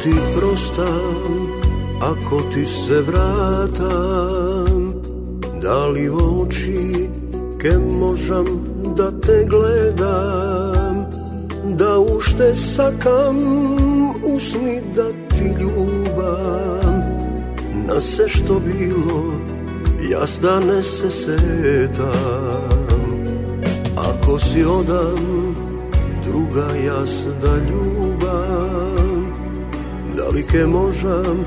ti prostam, ako ti se vratam, da li v oči, ke možem da te gledam, da už te sakam, usni da ti ljubam, na se što bilo, jas da ne se setam. Ako si odam, druga jas da ljubam, da li ke možem,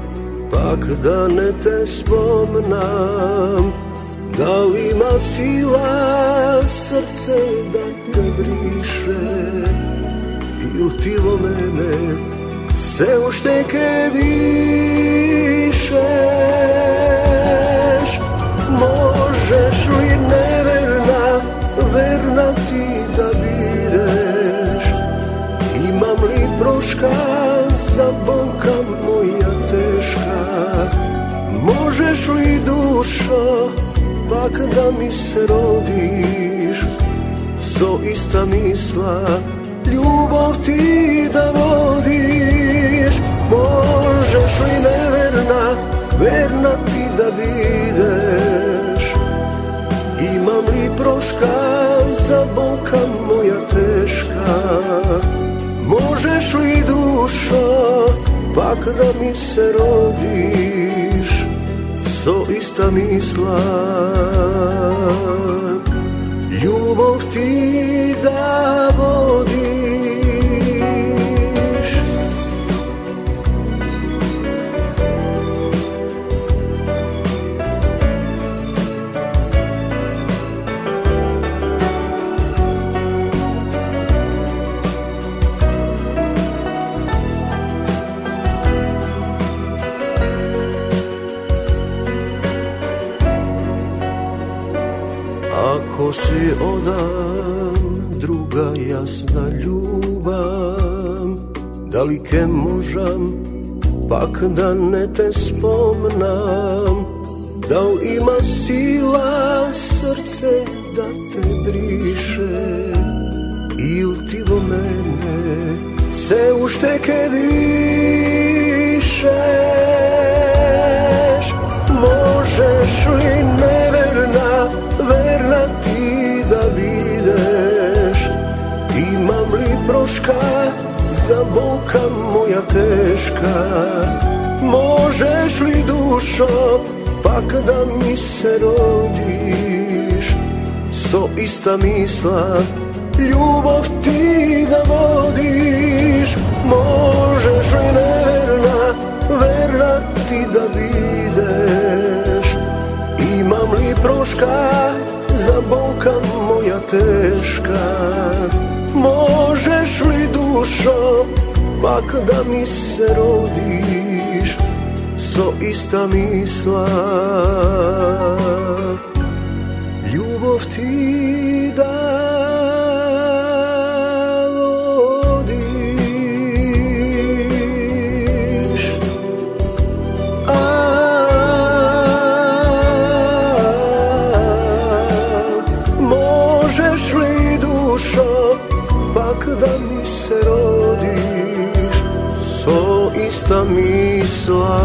pak da ne te spomnam, da li ima sila srce da te briše, il ti vo mene se ušteke dišeš. Možeš li neverna, verna ti da bideš, imam li proška za bolka moja teška, možeš li dušo pak da mi se rodiš, so ista misla ljubav ti da vodiš. Možeš li neverna, verna ti da bideš, imam li proška za bolka moja teška, možeš li dušo pak da mi se rodiš, so ista misla ljubav ti da vodiš. Ako si odam, druga jasna ljubam, da li ke možem, pak da ne te spomnam, da li ima sila srce da te briše, il ti vo mene se ušteke dišeš. Možeš li neverna, verna ti da bideš, imam li proška za bolka moja teška, možeš li dušo pak da mi se rodiš, so ista misla ljubav ti da vodiš. Možeš li neverna, verna ti da bideš, imam li proška za bolka moja teška, možeš li dušo pak da mi se rodiš, so ista misla ljubav ti da vodiš. Možeš li dušo pak da mi se rodiš, so ista misla